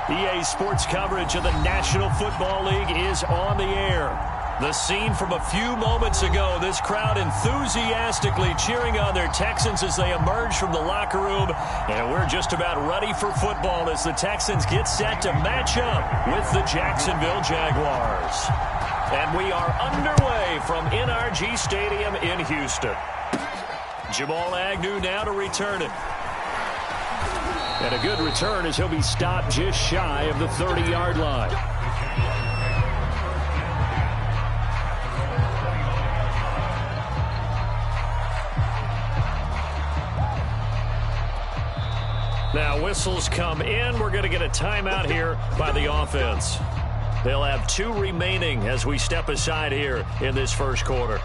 EA Sports coverage of the National Football League is on the air. The scene from a few moments ago, this crowd enthusiastically cheering on their Texans as they emerge from the locker room. And we're just about ready for football as the Texans get set to match up with the Jacksonville Jaguars. And we are underway from NRG Stadium in Houston. Jamal Agnew now to return it. And a good return as he'll be stopped just shy of the 30-yard line. Now whistles come in. We're going to get a timeout here by the offense. They'll have 2 remaining as we step aside here in this first quarter.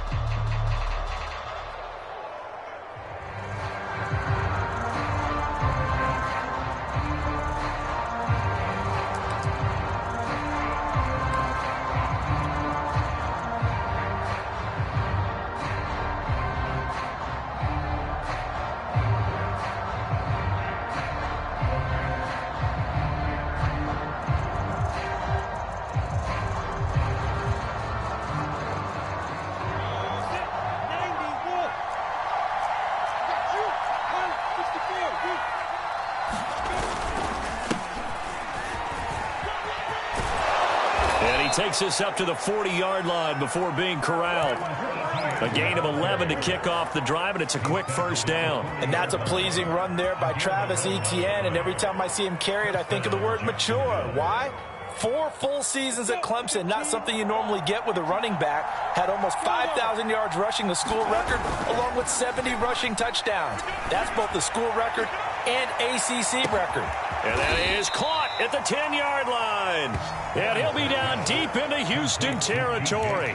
Takes us up to the 40-yard line before being corralled. A gain of 11 to kick off the drive, and it's a quick first down. And that's a pleasing run there by Travis Etienne, and every time I see him carry it, I think of the word mature. Why? 4 full seasons at Clemson, not something you normally get with a running back. Had almost 5,000 yards rushing, the school record, along with 70 rushing touchdowns. That's both the school record and ACC record. And that is caught at the 10-yard line. And he'll be down deep into Houston territory.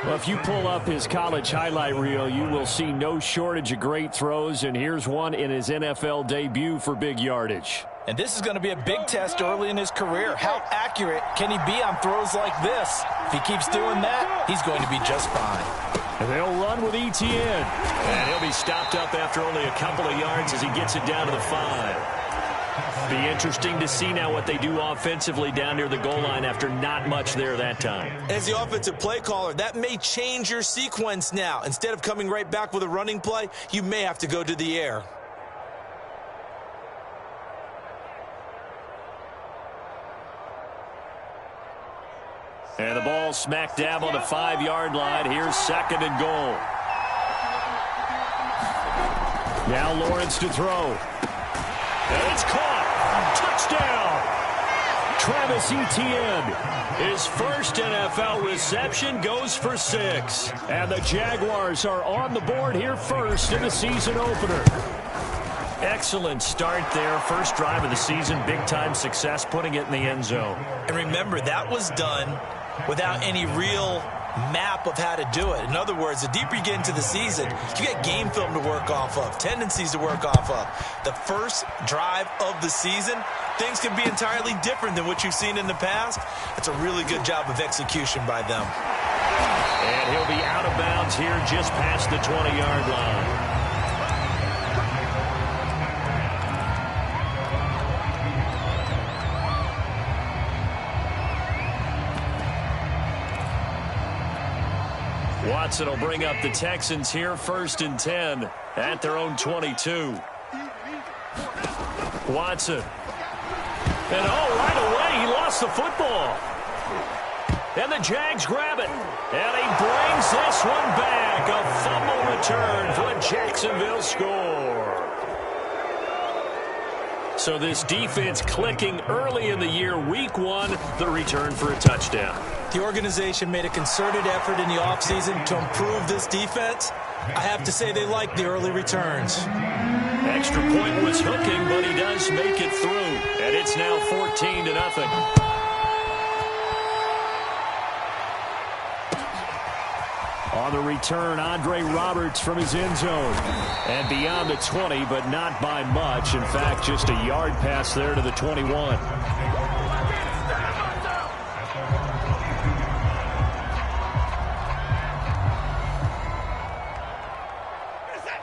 Well, if you pull up his college highlight reel, you will see no shortage of great throws, and here's one in his NFL debut for big yardage. And this is going to be a big test early in his career. How accurate can he be on throws like this? If he keeps doing that, he's going to be just fine. And they'll run with Etienne. And he'll be stopped up after only a couple of yards as he gets it down to the 5. Be interesting to see now what they do offensively down near the goal line after not much there that time. As the offensive play caller, that may change your sequence now. Instead of coming right back with a running play, you may have to go to the air. And the ball smack dab on the 5-yard line. Here's 2nd and goal. Now Lawrence to throw. And it's caught. Touchdown. Travis Etienne. His first NFL reception goes for 6. And the Jaguars are on the board here first in the season opener. Excellent start there. First drive of the season. Big-time success putting it in the end zone. And remember, that was done without any real map of how to do it. In other words, the deeper you get into the season, you get game film to work off of, tendencies to work off of. The first drive of the season, things can be entirely different than what you've seen in the past. It's a really good job of execution by them. And he'll be out of bounds here just past the 20-yard line. Watson will bring up the Texans here, 1st and 10 at their own 22. Watson. And right away, he lost the football. And the Jags grab it. And he brings this one back. A fumble return for a Jacksonville score. So this defense clicking early in the year. Week 1, the return for a touchdown. The organization made a concerted effort in the offseason to improve this defense. I have to say they like the early returns. Extra point was hooking, but he does make it through. And it's now 14-0. On the return, Andre Roberts from his end zone. And beyond the 20, but not by much. In fact, just a yard pass there to the 21.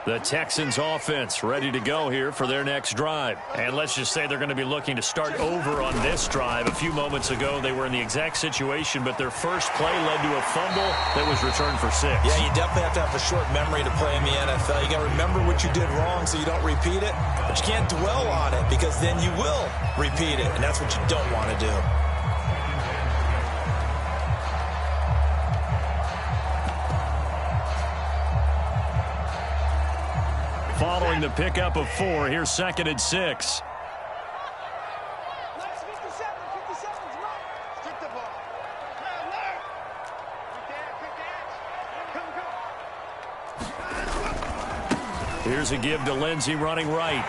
The Texans offense ready to go here for their next drive. And let's just say they're going to be looking to start over on this drive. A few moments ago, they were in the exact situation, but their first play led to a fumble that was returned for 6. Yeah, you definitely have to have a short memory to play in the NFL. You got to remember what you did wrong so you don't repeat it, but you can't dwell on it because then you will repeat it, and that's what you don't want to do. Following the pickup of 4, here's 2nd and 6. Here's a give to Lindsey running right.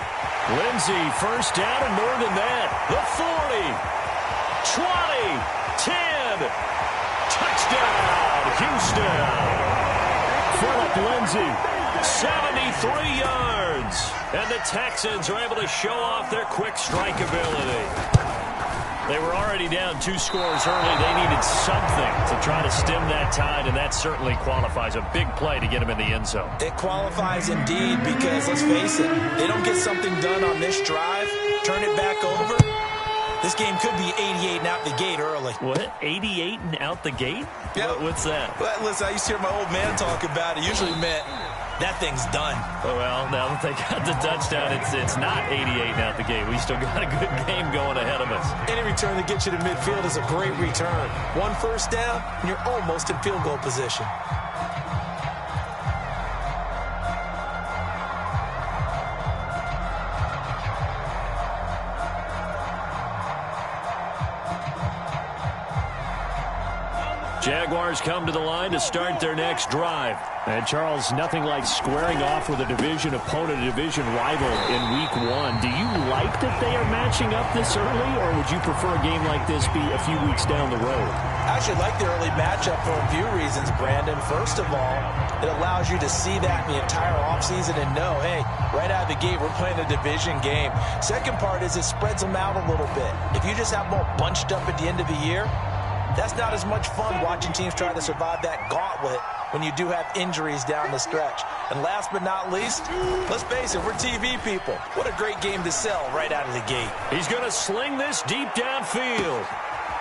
Lindsey, first down and more than that. The 40, 20, 10. Touchdown, Houston. Philip Lindsey. 73 yards. And the Texans are able to show off their quick strike ability. They were already down 2 scores early. They needed something to try to stem that tide, and that certainly qualifies. A big play to get them in the end zone. It qualifies indeed because, let's face it, they don't get something done on this drive, turn it back over. This game could be 88 and out the gate early. What? 88 and out the gate? Yeah. What's that? Well, listen, I used to hear my old man talk about it. Usually meant that thing's done. Well, now that they got the touchdown, it's not 88 and out the gate. We still got a good game going ahead of us. Any return that gets you to midfield is a great return. 1 first down, and you're almost in field goal position. Jaguars come to the line to start their next drive. And, Charles, nothing like squaring off with a division opponent, a division rival in Week 1. Do you like that they are matching up this early, or would you prefer a game like this be a few weeks down the road? I actually like the early matchup for a few reasons, Brandon. First of all, it allows you to see that in the entire offseason and know, hey, right out of the gate, we're playing a division game. Second part is it spreads them out a little bit. If you just have them all bunched up at the end of the year, that's not as much fun watching teams try to survive that gauntlet when you do have injuries down the stretch. And last but not least, let's face it, we're TV people. What a great game to sell right out of the gate. He's going to sling this deep downfield.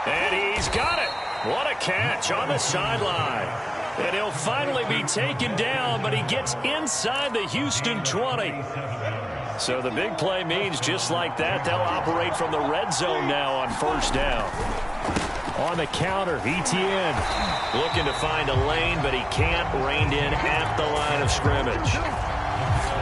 And he's got it. What a catch on the sideline. And he'll finally be taken down, but he gets inside the Houston 20. So the big play means just like that, they'll operate from the red zone now on first down. On the counter, Etienne looking to find a lane, but he can't. Reined in at the line of scrimmage.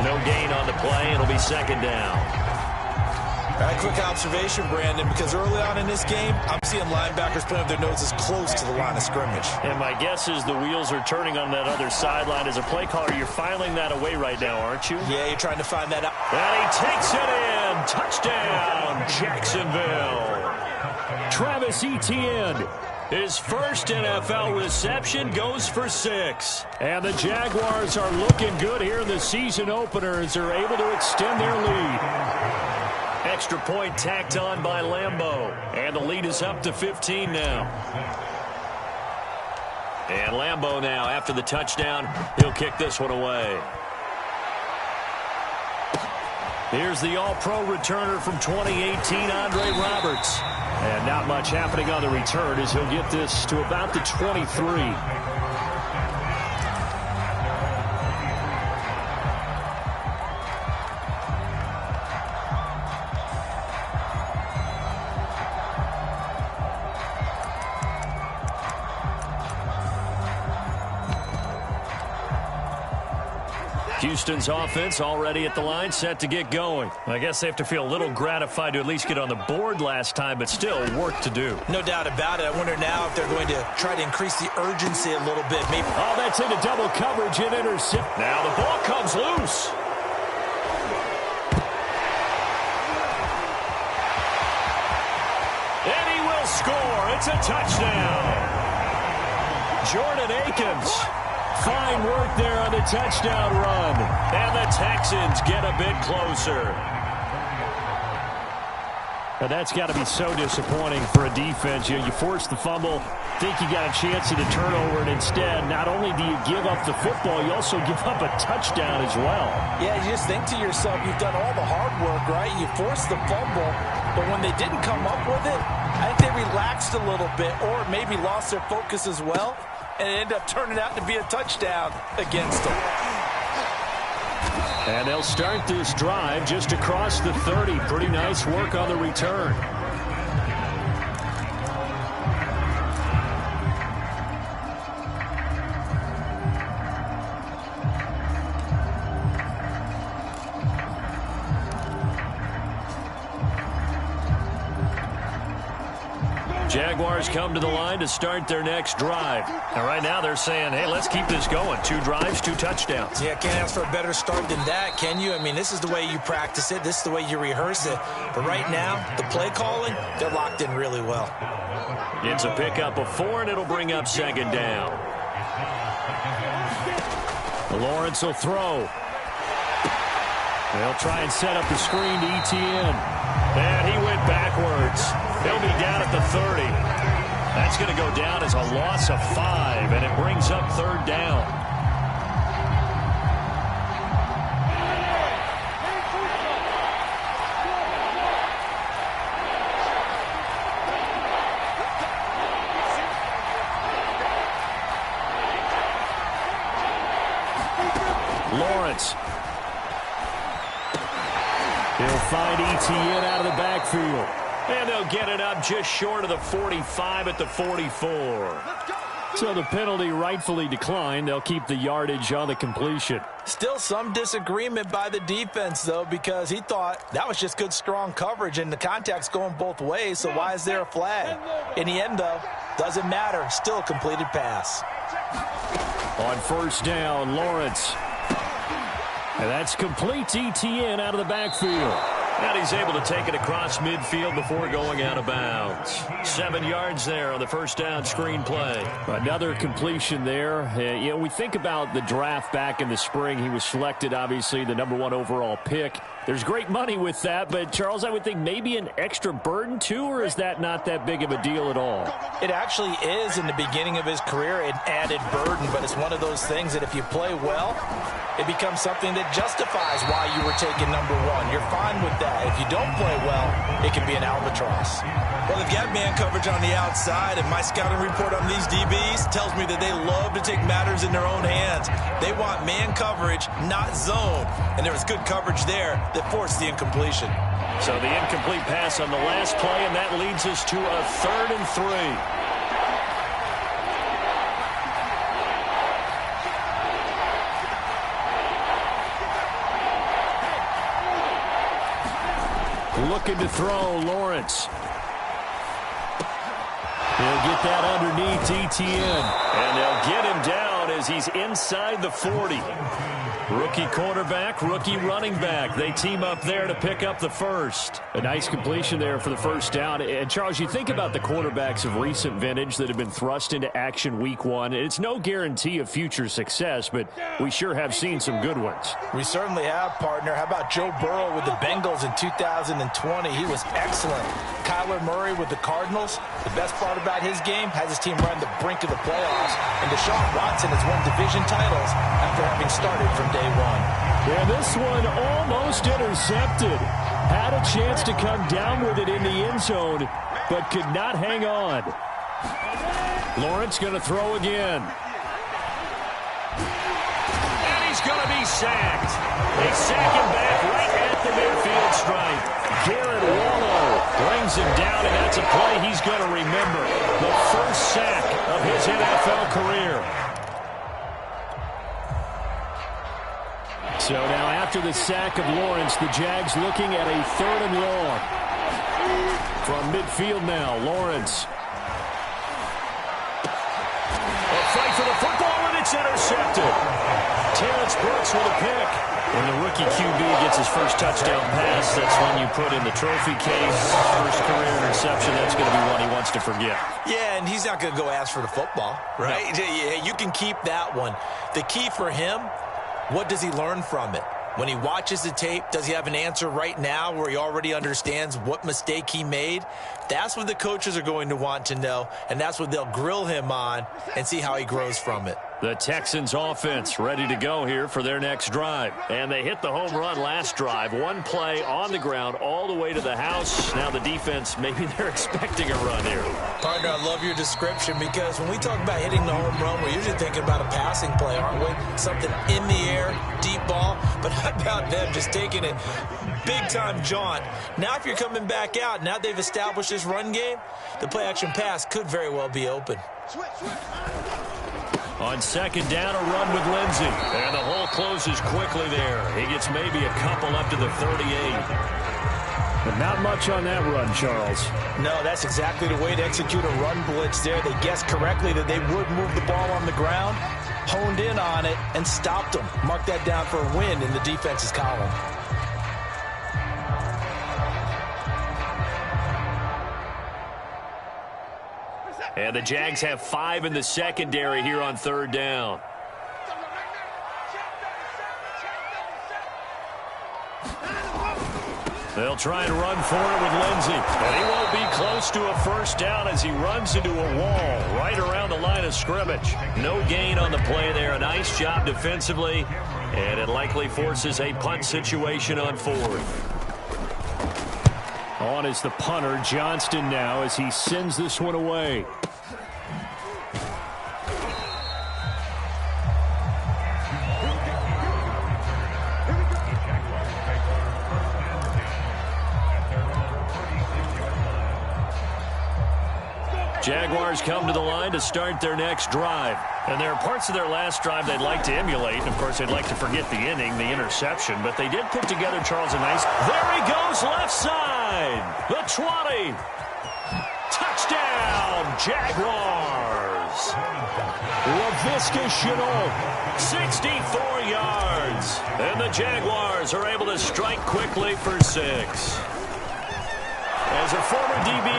No gain on the play. It'll be second down. All right, quick observation, Brandon, because early on in this game, I'm seeing linebackers playing with their noses close to the line of scrimmage. And my guess is the wheels are turning on that other sideline. As a play caller, you're filing that away right now, aren't you? Yeah, you're trying to find that out. And he takes it in. Touchdown, Jacksonville. Travis Etienne, his first NFL reception, goes for 6. And the Jaguars are looking good here in the season opener as they're able to extend their lead. Extra point tacked on by Lambeau. And the lead is up to 15 now. And Lambeau now, after the touchdown, he'll kick this one away. Here's the all-pro returner from 2018, Andre Roberts. And not much happening on the return as he'll get this to about the 23. Houston's offense already at the line, set to get going. I guess they have to feel a little gratified to at least get on the board last time, but still work to do. No doubt about it. I wonder now if they're going to try to increase the urgency a little bit. Maybe. Oh, that's into double coverage and intercept. Now the ball comes loose. And he will score. It's a touchdown. Jordan Akins. Fine work there on the touchdown run. And the Texans get a bit closer. But that's got to be so disappointing for a defense. You force the fumble, think you got a chance at a turnover, and instead, not only do you give up the football, you also give up a touchdown as well. Yeah, you just think to yourself, you've done all the hard work, right? You forced the fumble, but when they didn't come up with it, I think they relaxed a little bit or maybe lost their focus as well, and it ended up turning out to be a touchdown against them. And they'll start this drive just across the 30. Pretty nice work on the return. Jaguars come to the line to start their next drive. And right now they're saying, hey, let's keep this going. 2 drives, 2 touchdowns. Yeah, can't ask for a better start than that, can you? I mean, this is the way you practice it. This is the way you rehearse it. But right now, the play calling, they're locked in really well. It's a pickup of 4, and it'll bring up 2nd down. Lawrence will throw. They'll try and set up the screen to Etienne. And he went backwards. He'll be down at the 30. That's going to go down as a loss of 5, and it brings up 3rd down. Lawrence. He'll find Etienne out of the backfield. And they'll get it up just short of the 45 at the 44. So the penalty rightfully declined. They'll keep the yardage on the completion. Still some disagreement by the defense, though, because he thought that was just good, strong coverage, and the contact's going both ways, so why is there a flag? In the end, though, doesn't matter. Still a completed pass. On 1st down, Lawrence. And that's complete. Etienne out of the backfield. And he's able to take it across midfield before going out of bounds. 7 yards there on the 1st down screen play. Another completion there. You know, we think about the draft back in the spring. He was selected, obviously, the #1 overall pick. There's great money with that, but, Charles, I would think maybe an extra burden, too, or is that not that big of a deal at all? It actually is in the beginning of his career, an added burden, but it's one of those things that if you play well, it becomes something that justifies why you were taken #1. You're fine with that. If you don't play well, it can be an albatross. Well, they've got man coverage on the outside, and my scouting report on these DBs tells me that they love to take matters in their own hands. They want man coverage, not zone, and there was good coverage there that forced the incompletion. So the incomplete pass on the last play, and that leads us to a 3rd and 3. Looking to throw, Lawrence. He'll get that underneath Etienne. And they'll get him down as he's inside the 40. Rookie quarterback, rookie running back. They team up there to pick up the 1st. A nice completion there for the 1st down. And, Charles, you think about the quarterbacks of recent vintage that have been thrust into action week 1. It's no guarantee of future success, but we sure have seen some good ones. We certainly have, partner. How about Joe Burrow with the Bengals in 2020? He was excellent. Kyler Murray with the Cardinals. The best part about his game has his team run the brink of the playoffs. And Deshaun Watson has won division titles after having started from day 1. Yeah, this one almost intercepted. Had a chance to come down with it in the end zone, but could not hang on. Lawrence going to throw again. And he's going to be sacked. They sack him back right at the midfield stripe. Garrett Wallow brings him down, and that's a play he's going to remember. The 1st sack of his NFL career. So now after the sack of Lawrence, the Jags looking at a 3rd and long. From midfield now, Lawrence. A fight for the football, and it's intercepted. Terrence Brooks with a pick. When the rookie QB gets his 1st touchdown pass, that's when you put in the trophy case. 1st career interception, that's going to be one he wants to forget. Yeah, and he's not going to go ask for the football, right? No. You can keep that one. The key for him, what does he learn from it? When he watches the tape, does he have an answer right now where he already understands what mistake he made? That's what the coaches are going to want to know, and that's what they'll grill him on and see how he grows from it. The Texans offense ready to go here for their next drive. And they hit the home run last drive. One play on the ground all the way to the house. Now the defense, maybe they're expecting a run here. Partner, I love your description because when we talk about hitting the home run, we're usually thinking about a passing play, aren't we? Something in the air, deep ball. But how about them just taking it big-time jaunt? Now if you're coming back out, now they've established this run game, the play-action pass could very well be open. On second down, a run with Lindsey. And the hole closes quickly there. He gets maybe a couple up to the 38. But not much on that run, Charles. No, that's exactly the way to execute a run blitz there. They guessed correctly that they would move the ball on the ground, honed in on it, and stopped them. Mark that down for a win in the defense's column. And the Jags have 5 in the secondary here on third down. They'll try and run for it with Lindsey. And he won't be close to a first down as he runs into a wall right around the line of scrimmage. No gain on the play there. A nice job defensively. And it likely forces a punt situation on fourth. On is the punter, Johnston, now as he sends this one away. Jaguars come to the line to start their next drive. And there are parts of their last drive they'd like to emulate. And, of course, they'd like to forget the inning, the interception. But they did put together, Charles, a nice... There he goes, left side. The 20. Touchdown, Jaguars. Laviska Shenault. 64 yards. And the Jaguars are able to strike quickly for 6. As a former DB,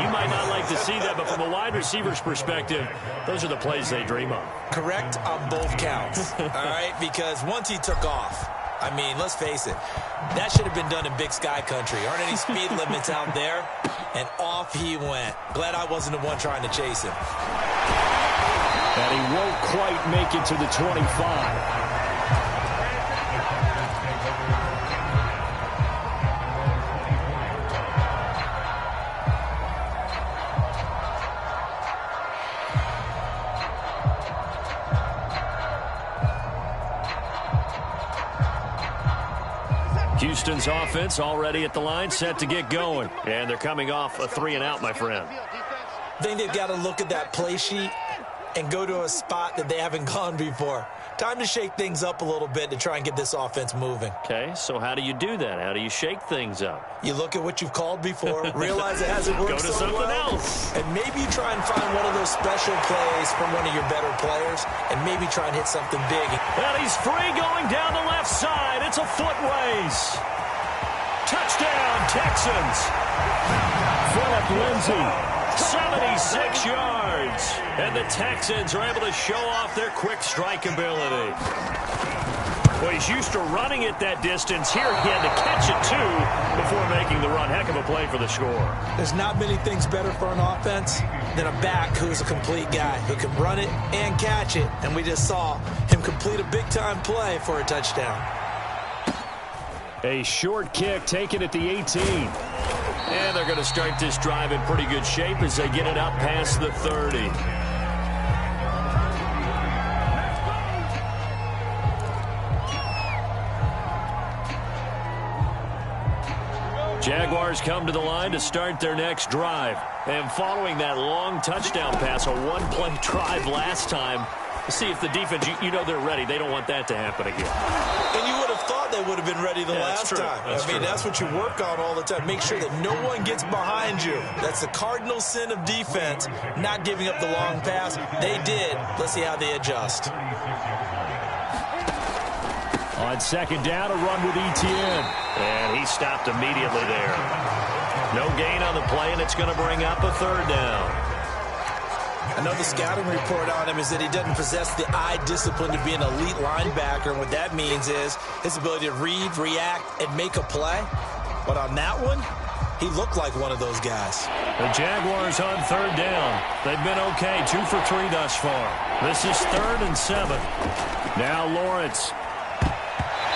you might not like to see that, but from a wide receiver's perspective, those are the plays they dream of. Correct on both counts, all right? Because once he took off, I mean, let's face it, that should have been done in Big Sky Country. Aren't any speed limits out there? And off he went. Glad I wasn't the one trying to chase him. And he won't quite make it to the 25. Houston's offense already at the line, set to get going. And they're coming off a 3-and-out, my friend. I think they've got to look at that play sheet and go to a spot that they haven't gone before. Time to shake things up a little bit to try and get this offense moving. Okay, so how do you do that? How do you shake things up? You look at what you've called before, realize it hasn't worked so so something well, else. and maybe try and find one of those special plays from one of your better players, and maybe try and hit something big. And he's free going down the left side. It's a foot race. Touchdown, Texans. Philip Lindsay. 76 yards. And the Texans are able to show off their quick strike ability. Well, he's used to running it that distance. Here he had to catch it, too, before making the run. Heck of a play for the score. There's not many things better for an offense than a back who's a complete guy who can run it and catch it. And we just saw him complete a big-time play for a touchdown. A short kick taken at the 18. And they're going to start this drive in pretty good shape as they get it up past the 30. Jaguars come to the line to start their next drive. And following that long touchdown pass, a one-play drive last time, see if the defense, you know they're ready. They don't want that to happen again. And you would have thought they would have been ready the last time. I mean, that's what you work on all the time. Make sure that no one gets behind you. That's the cardinal sin of defense, not giving up the long pass. They did. Let's see how they adjust. On second down, a run with Etienne. And he stopped immediately there. No gain on the play, and it's going to bring up a third down. Another scouting report on him is that he doesn't possess the eye discipline to be an elite linebacker. And what that means is his ability to read, react, and make a play. But on that one, he looked like one of those guys. The Jaguars on third down. They've been okay, 2 for 3 thus far. This is 3rd and 7. Now Lawrence.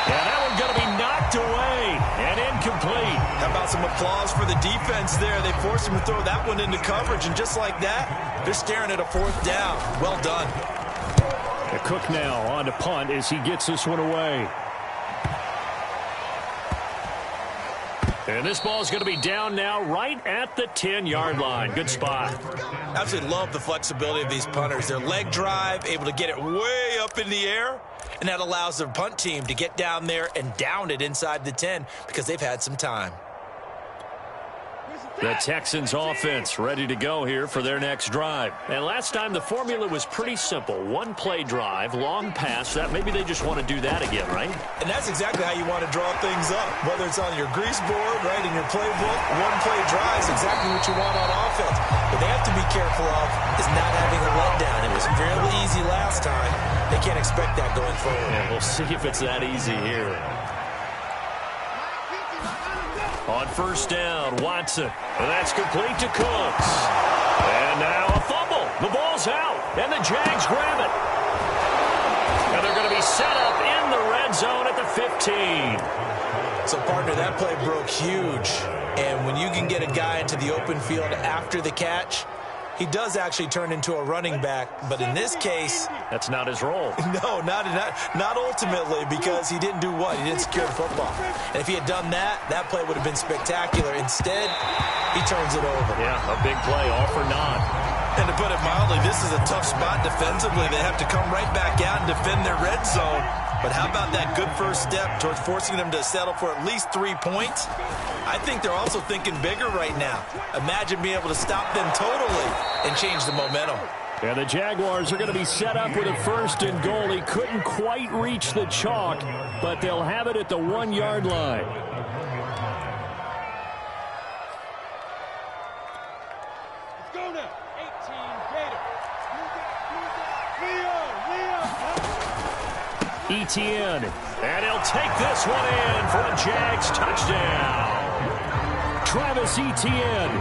Yeah, that one's going to be knocked away and incomplete. How about some applause for the defense there? They forced him to throw that one into coverage, and just like that, they're staring at a 4th down. Well done. Cook now on to punt as he gets this one away. And this ball is going to be down now right at the 10-yard line. Good spot. Absolutely love the flexibility of these punters. Their leg drive, able to get it way up in the air, and that allows their punt team to get down there and down it inside the 10 because they've had some time. The Texans offense ready to go here for their next drive. And last time the formula was pretty simple. 1-play drive, long pass. That maybe they just want to do that again, right? And that's exactly how you want to draw things up. Whether it's on your grease board, right, in your playbook, 1-play drive is exactly what you want on offense. What they have to be careful of is not having a letdown. It was fairly easy last time. They can't expect that going forward. And we'll see if it's that easy here. On first down, Watson. And that's complete to Cooks. And now a fumble. The ball's out. And the Jags grab it. And they're going to be set up in the red zone at the 15. So, partner, that play broke huge. And when you can get a guy into the open field after the catch, he does actually turn into a running back. But in this case, that's not his role. No, not ultimately, because he didn't do what? He didn't secure the football. And if he had done that, that play would have been spectacular. Instead, he turns it over. Yeah, a big play, all for naught. And to put it mildly, this is a tough spot defensively. They have to come right back out and defend their red zone. But how about that good first step towards forcing them to settle for at least 3 points? I think they're also thinking bigger right now. Imagine being able to stop them totally and change the momentum. And the Jaguars are going to be set up with a 1st and goal. He couldn't quite reach the chalk, but they'll have it at the 1-yard line. Let's go now. 18 Gator. Etienne, and he'll take this one in for a Jags touchdown. Travis Etienne,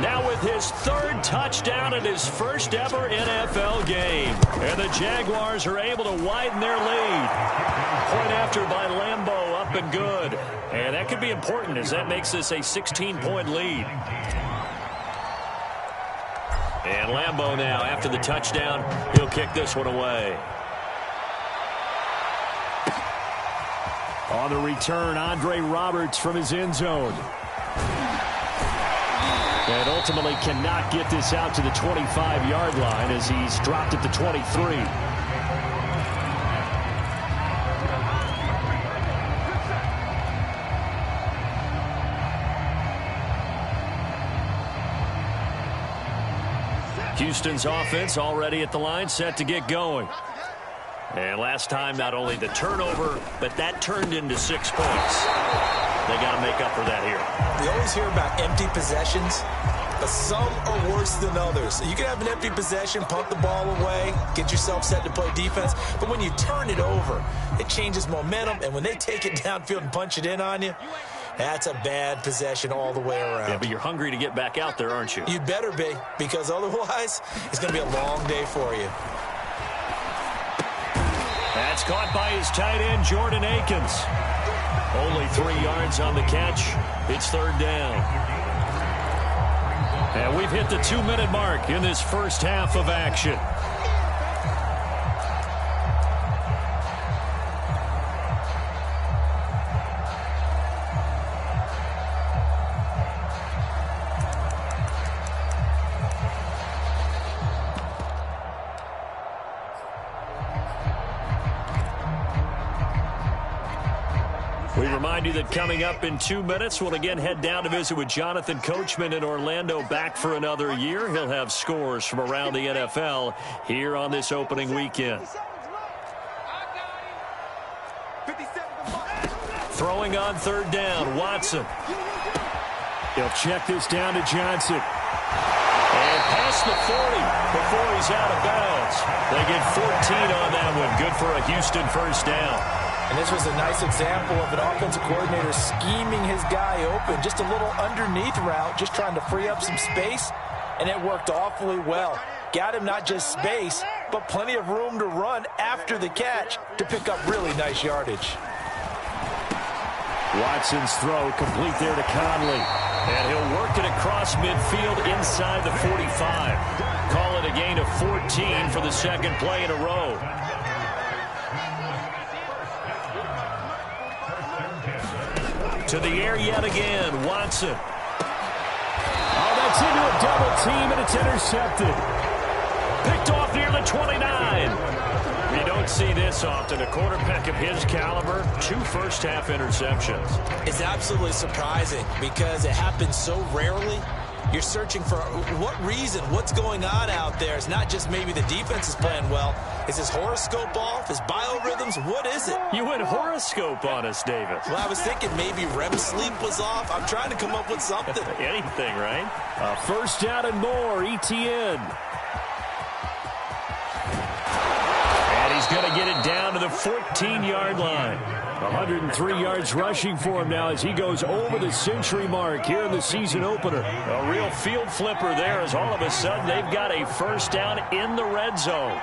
now with his 3rd touchdown in his first ever NFL game. And the Jaguars are able to widen their lead. Point after by Lambeau, up and good. And that could be important as that makes this a 16-point lead. And Lambeau now, after the touchdown, he'll kick this one away. On the return, Andre Roberts from his end zone. And ultimately cannot get this out to the 25-yard line as he's dropped at the 23. Houston's offense already at the line, set to get going. And last time, not only the turnover, but that turned into 6 points. They got to make up for that here. We always hear about empty possessions, but some are worse than others. You can have an empty possession, pump the ball away, get yourself set to play defense, but when you turn it over, it changes momentum, and when they take it downfield and punch it in on you, that's a bad possession all the way around. Yeah, but you're hungry to get back out there, aren't you? You'd better be, because otherwise, it's going to be a long day for you. That's caught by his tight end, Jordan Akins. Only 3 yards on the catch. It's 3rd down. And we've hit the 2-minute mark in this first half of action. We remind you that coming up in 2 minutes, we'll again head down to visit with Jonathan Coachman in Orlando, back for another year. He'll have scores from around the NFL here on this opening weekend. Throwing on 3rd down, Watson. He'll check this down to Johnson. And get past the 40 before he's out of bounds. They get 14 on that one. Good for a Houston first down. And this was a nice example of an offensive coordinator scheming his guy open. Just a little underneath route, just trying to free up some space, and it worked awfully well. Got him not just space, but plenty of room to run after the catch to pick up really nice yardage. Watson's throw complete there to Conley. And he'll work it across midfield inside the 45. Call it a gain of 14 for the second play in a row. To the air yet again, Watson. Oh, that's into a double team, and it's intercepted. Picked off near the 29. You don't see this often. A quarterback of his caliber, 2 first-half interceptions. It's absolutely surprising because it happens so rarely. You're searching for what reason, what's going on out there. It's not just maybe the defense is playing well. Is his horoscope off? His biorhythms? What is it? You went horoscope on us, David. Well, I was thinking maybe REM sleep was off. I'm trying to come up with something. Anything, right? First down and more, ETN. And he's going to get it down to the 14-yard line. 103 yards rushing for him now as he goes over the century mark here in the season opener. A real field flipper there as all of a sudden they've got a first down in the red zone.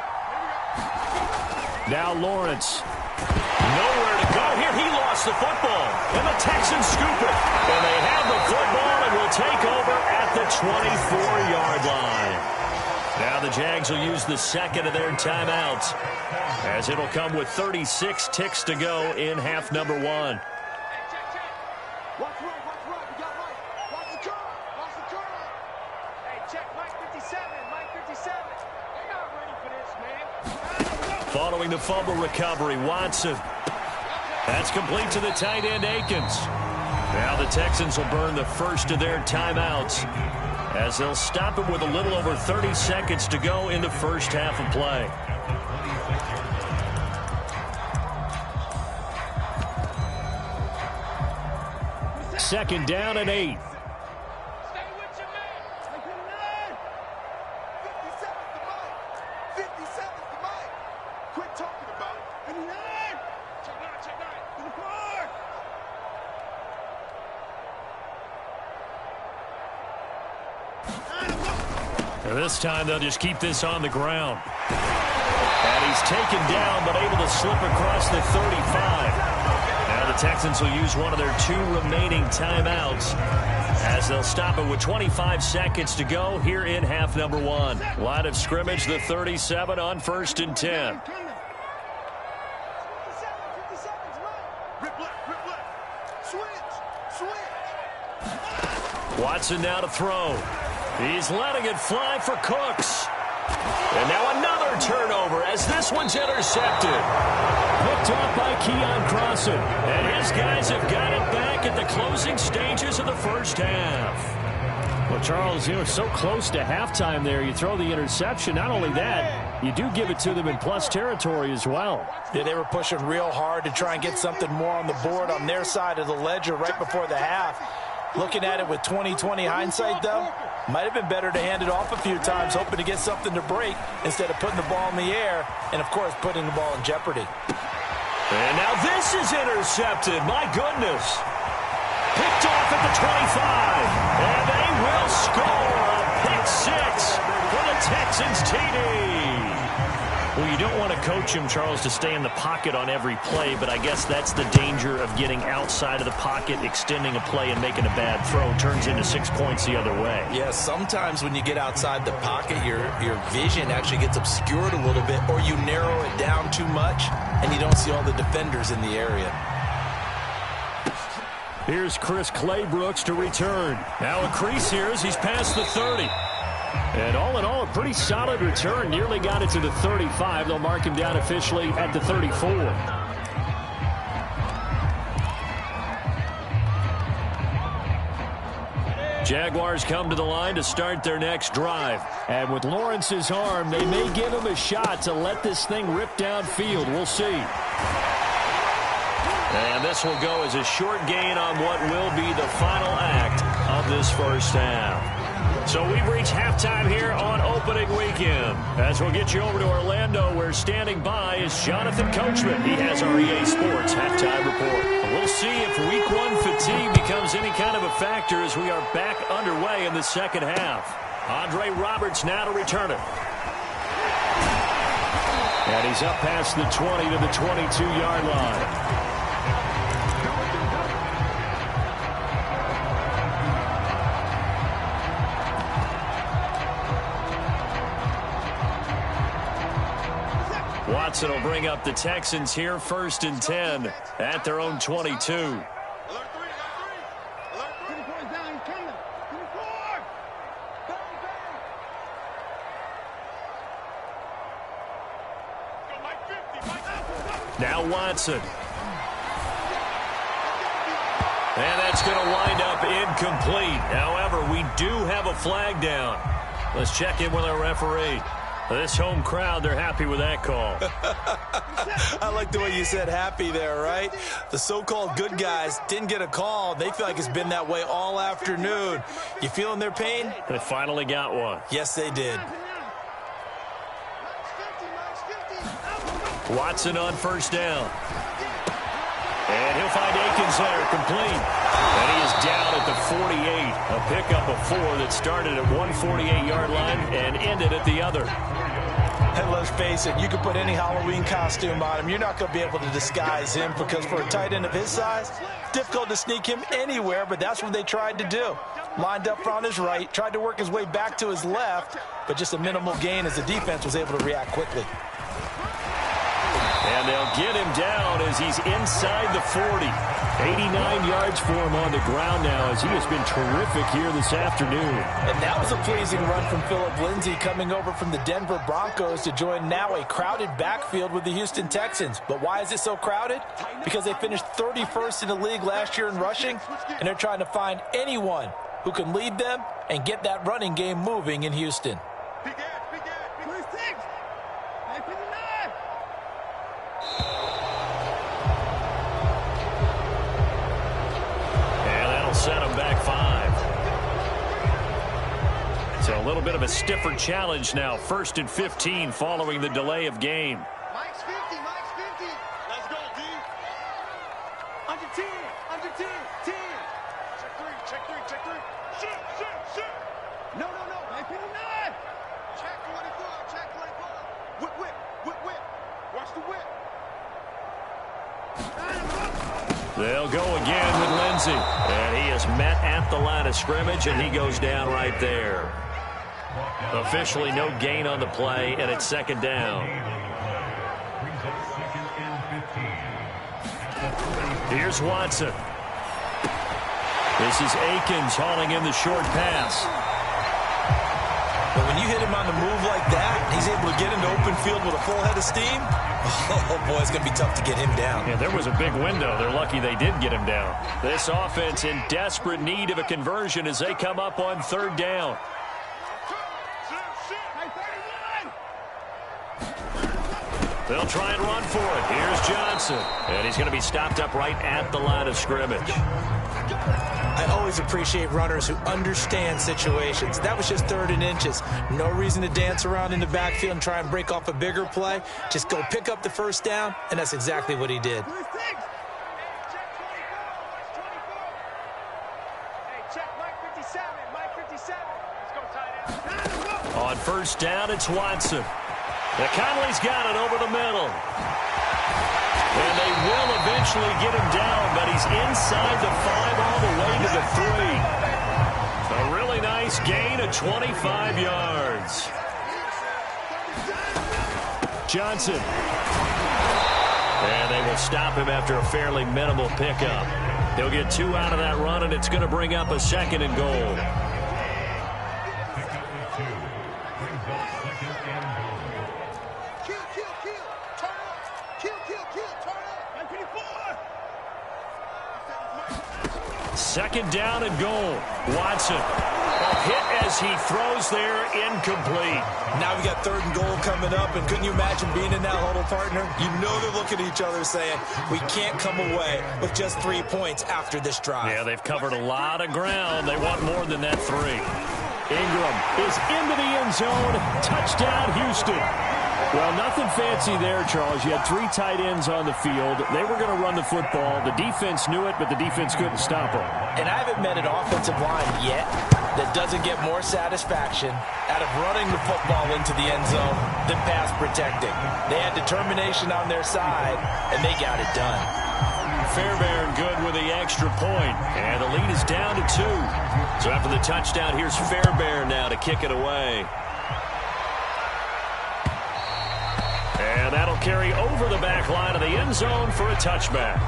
Now Lawrence. Nowhere to go here. He lost the football. And the Texans scoop it. And they have the football and will take over at the 24-yard line. Now the Jags will use the second of their timeouts, as it'll come with 36 ticks to go in half number 1. Watch right. We got right. Watch the curl. Hey, check Mike 57. Mike 57. They're not ready for this, man. Following the fumble recovery, Watson. That's complete to the tight end, Akins. Now the Texans will burn the first of their timeouts, as they'll stop it with a little over 30 seconds to go in the first half of play. Second down and 8. Stay with your man. 57's the mic. 57's the mic. Quit talking about it. 59. Check 9. To the car. This time they'll just keep this on the ground. And he's taken down but able to slip across the 35. Now the Texans will use one of their 2 remaining timeouts, as they'll stop it with 25 seconds to go here in half number 1. Line of scrimmage, the 37 on 1st and 10. 57's right. Rip left. Switch. Watson now to throw. He's letting it fly for Cooks. And now another turnover as this one's intercepted. Picked off by Keon Crossan. And his guys have got it back at the closing stages of the first half. Well, Charles, so close to halftime there. You throw the interception. Not only that, you do give it to them in plus territory as well. Yeah, they were pushing real hard to try and get something more on the board on their side of the ledger right before the half. Looking at it with 20/20 hindsight, though, might have been better to hand it off a few times, hoping to get something to break instead of putting the ball in the air and, of course, putting the ball in jeopardy. And now this is intercepted. My goodness. Picked off at the 25. And they will score a pick 6 for the Texans TD. Well, you don't want to coach him, Charles, to stay in the pocket on every play, but I guess that's the danger of getting outside of the pocket, extending a play, and making a bad throw. Turns into 6 points the other way. Yeah, sometimes when you get outside the pocket, your vision actually gets obscured a little bit, or you narrow it down too much, and you don't see all the defenders in the area. Here's Chris Claybrooks to return. Now a crease here as he's past the 30. And all in all, a pretty solid return. Nearly got it to the 35. They'll mark him down officially at the 34. Jaguars come to the line to start their next drive. And with Lawrence's arm, they may give him a shot to let this thing rip downfield. We'll see. And this will go as a short gain on what will be the final act of this first half. So we've reached halftime here on opening weekend. As we'll get you over to Orlando, where standing by is Jonathan Coachman. He has our EA Sports halftime report. We'll see if Week 1 fatigue becomes any kind of a factor as we are back underway in the second half. Andre Roberts now to return it. And he's up past the 20 to the 22-yard line. Watson will bring up the Texans here, 1st and 10 at their own 22. Now Watson. And that's going to wind up incomplete. However, we do have a flag down. Let's check in with our referee. This home crowd, they're happy with that call. I like the way you said happy there, right? The so-called good guys didn't get a call. They feel like it's been that way all afternoon. You feeling their pain? They finally got one. Yes, they did. Watson on 1st down. And he'll find Akins there, complete. And he is down at the 48. A pickup of 4 that started at 148-yard line and ended at the other. And let's face it, you can put any Halloween costume on him. You're not going to be able to disguise him because for a tight end of his size, difficult to sneak him anywhere, but that's what they tried to do. Lined up on his right, tried to work his way back to his left, but just a minimal gain as the defense was able to react quickly. And they'll get him down as he's inside the 40. 89 yards for him on the ground now as he has been terrific here this afternoon. And that was a pleasing run from Phillip Lindsay coming over from the Denver Broncos to join now a crowded backfield with the Houston Texans. But why is it so crowded? Because they finished 31st in the league last year in rushing, and they're trying to find anyone who can lead them and get that running game moving in Houston. Set him back 5. So a little bit of a stiffer challenge now. 1st and 15 following the delay of game. Mike's 50. Let's go, D. Under 10. 10. Check 3. Shoot. No. Check 24. Whip. Watch the whip. They'll go again with Lindsay. And he is met at the line of scrimmage, and he goes down right there. Officially no gain on the play, and it's 2nd down. Here's Watson. This is Akins hauling in the short pass. But when you hit him on the move like that, he's able to get into open field with a full head of steam. Oh, boy, it's going to be tough to get him down. Yeah, there was a big window. They're lucky they did get him down. This offense in desperate need of a conversion as they come up on 3rd down. They'll try and run for it. Here's Johnson. And he's going to be stopped up right at the line of scrimmage. I always appreciate runners who understand situations. That was just 3rd and inches. No reason to dance around in the backfield and try and break off a bigger play. Just go pick up the 1st down, and that's exactly what he did. On 1st down, it's Watson. Conley's got it over the middle. And they will eventually get him down, but he's inside the 5 all the way to the 3. A really nice gain of 25 yards. Johnson. And they will stop him after a fairly minimal pickup. They'll get 2 out of that run, and it's going to bring up a 2nd and goal. Second down and goal. Watson. A hit as he throws there, incomplete. Now we got 3rd and goal coming up, and couldn't you imagine being in that huddle, partner? You know they're looking at each other saying, we can't come away with just 3 points after this drive. Yeah, they've covered a lot of ground. They want more than that 3. Ingram is into the end zone. Touchdown, Houston. Well, nothing fancy there, Charles. You had 3 tight ends on the field. They were going to run the football. The defense knew it, but the defense couldn't stop them. And I haven't met an offensive line yet that doesn't get more satisfaction out of running the football into the end zone than pass protecting. They had determination on their side, and they got it done. Fairbairn good with the extra point, and the lead is down to 2. So after the touchdown, here's Fairbairn now to kick it away. And that'll carry over the back line of the end zone for a touchback.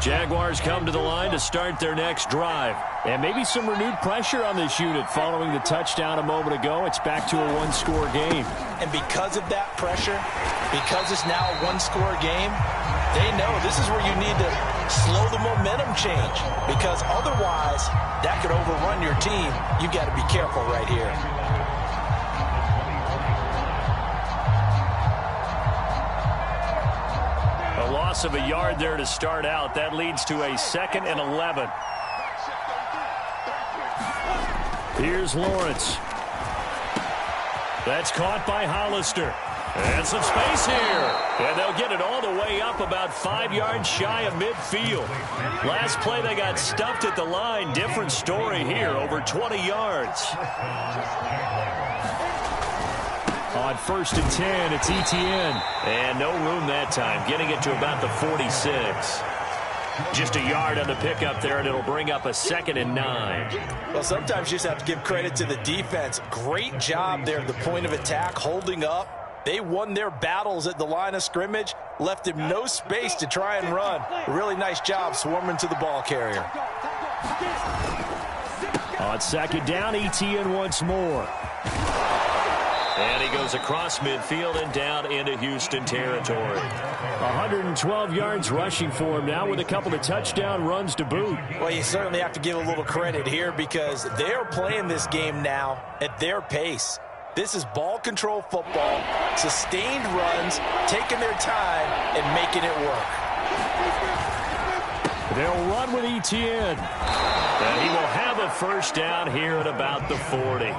Jaguars come to the line to start their next drive. And maybe some renewed pressure on this unit following the touchdown a moment ago. It's back to a 1-score game. And because of that pressure, because it's now a 1-score game, they know this is where you need to slow the momentum change, because otherwise that could overrun your team. You got to be careful right here. A loss of a yard there to start out. That leads to a 2nd and 11. Here's Lawrence. That's caught by Hollister. And some space here. And they'll get it all the way up about 5 yards shy of midfield. Last play they got stuffed at the line. Different story here, over 20 yards. On 1st and 10, it's Etienne. And no room that time, getting it to about the 46. Just a yard on the pickup there, and it'll bring up a 2nd and 9. Well, sometimes you just have to give credit to the defense. Great job there at the point of attack, holding up. They won their battles at the line of scrimmage, left him no space to try and run. A really nice job swarming to the ball carrier. On 2nd down, Etienne once more. And he goes across midfield and down into Houston territory. 112 yards rushing for him now with a couple of touchdown runs to boot. Well, you certainly have to give a little credit here because they're playing this game now at their pace. This is ball control football, sustained runs, taking their time and making it work. They'll run with Etienne. And he will have a 1st down here at about the 40.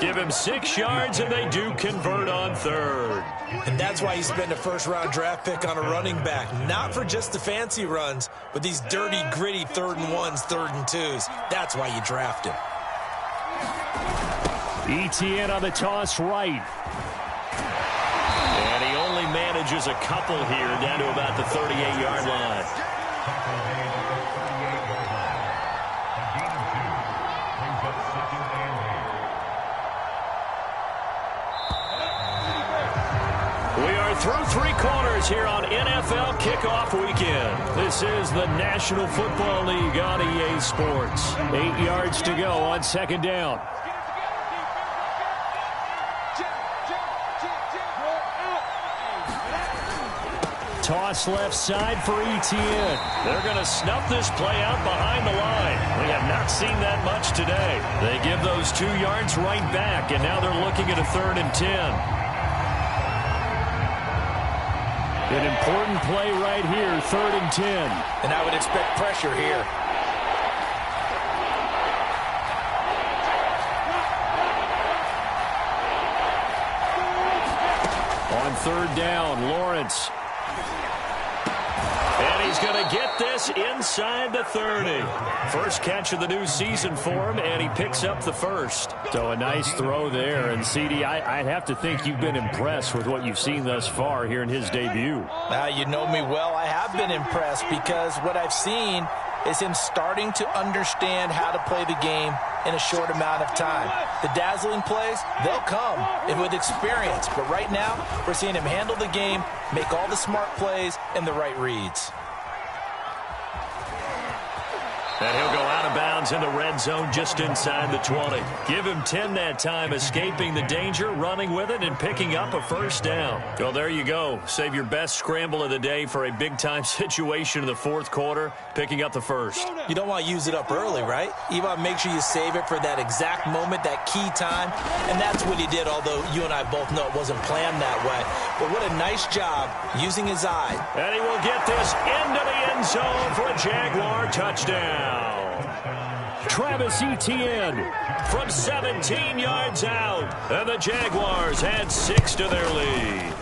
Give him 6 yards, and they do convert on 3rd. And that's why you spend a 1st-round draft pick on a running back. Not for just the fancy runs, but these dirty, gritty 3rd and 1s, 3rd and 2s. That's why you draft him. Etienne on the toss right. And he only manages a couple here down to about the 38-yard line. Through 3 quarters here on NFL Kickoff Weekend. This is the National Football League on EA Sports. 8 yards to go on 2nd down. Toss left side for Etienne. They're going to snuff this play out behind the line. We have not seen that much today. They give those 2 yards right back, and now they're looking at a 3rd and 10. An important play right here, 3rd and 10. And I would expect pressure here. On 3rd down, Lawrence. And he's going to get this inside the 30. First catch of the new season for him, and he picks up the 1st. So a nice throw there. And, CD, I'd have to think you've been impressed with what you've seen thus far here in his debut. You know me well. I have been impressed because what I've seen is him starting to understand how to play the game in a short amount of time. The dazzling plays, they'll come and with experience. But right now, we're seeing him handle the game, make all the smart plays, and the right reads. And he'll go out of bounds Texans in the red zone just inside the 20. Give him 10 that time, escaping the danger, running with it, and picking up a first down. Well, there you go. Save your best scramble of the day for a big-time situation in the fourth quarter, picking up the first. You don't want to use it up early, right? You want to make sure you save it for that exact moment, that key time, and that's what he did, although you and I both know it wasn't planned that way. But what a nice job using his eye. And he will get this into the end zone for a Jaguar touchdown. Travis Etienne from 17 yards out. And the Jaguars add 6 to their lead.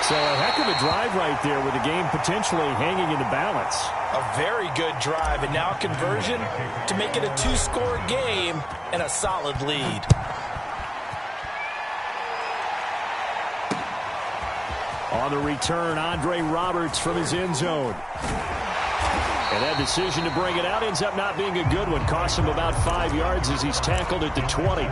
So a heck of a drive right there with the game potentially hanging in the balance. A very good drive, and now a conversion to make it a 2-score game and a solid lead. On the return, Andre Roberts from his end zone. And that decision to bring it out ends up not being a good one. Costs him about 5 yards as he's tackled at the 20.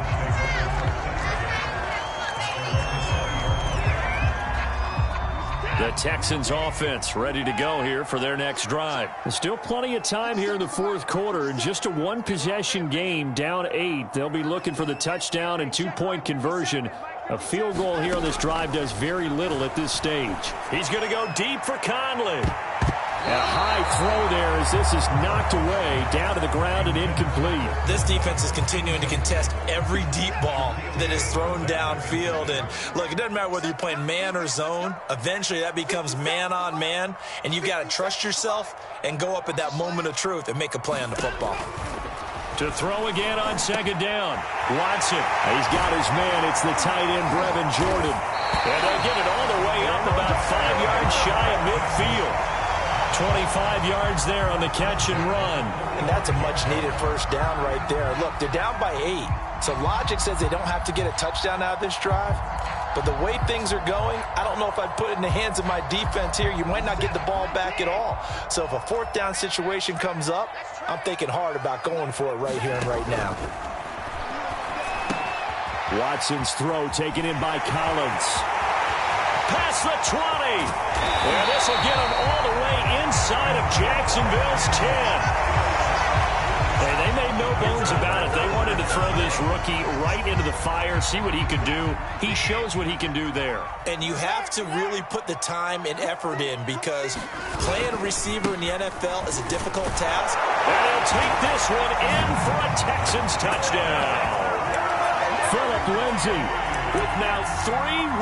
The Texans offense ready to go here for their next drive. There's still plenty of time here in the fourth quarter. Just a one-possession game, down 8. They'll be looking for the touchdown and 2-point conversion. A field goal here on this drive does very little at this stage. He's going to go deep for Conley. And a high throw there as this is knocked away, down to the ground and incomplete. This defense is continuing to contest every deep ball that is thrown downfield. And look, it doesn't matter whether you're playing man or zone. Eventually that becomes man on man, and you've got to trust yourself and go up at that moment of truth and make a play on the football. To throw again on second down. Watson. He's got his man. It's the tight end, Brevin Jordan. And they'll get it all the way up about 5 yards shy of midfield. 25 yards there on the catch and run. And that's a much-needed first down right there. Look, they're down by 8. So logic says they don't have to get a touchdown out of this drive. But the way things are going, I don't know if I'd put it in the hands of my defense here. You might not get the ball back at all. So if a fourth down situation comes up, I'm thinking hard about going for it right here and right now. Watson's throw taken in by Collins. Past the 20. And this will get him all the way inside of Jacksonville's 10. And they made no bones about it. They wanted to throw this rookie right into the fire, see what he could do. He shows what he can do there. And you have to really put the time and effort in, because playing a receiver in the NFL is a difficult task. And he'll take this one in for a Texans touchdown. Phillip Lindsay with now 3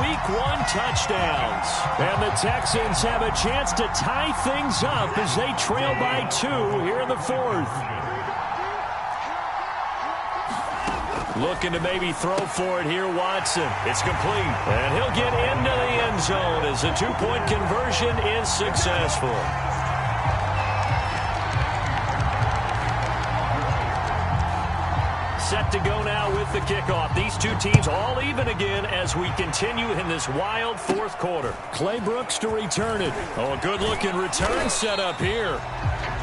Week 1 touchdowns. And the Texans have a chance to tie things up as they trail by 2 here in the fourth. Looking to maybe throw for it here, Watson. It's complete. And he'll get into the end zone as the 2-point conversion is successful. Set to go now with the kickoff. These two teams all even again as we continue in this wild fourth quarter. Clay Brooks to return it. Oh, a good-looking return set up here.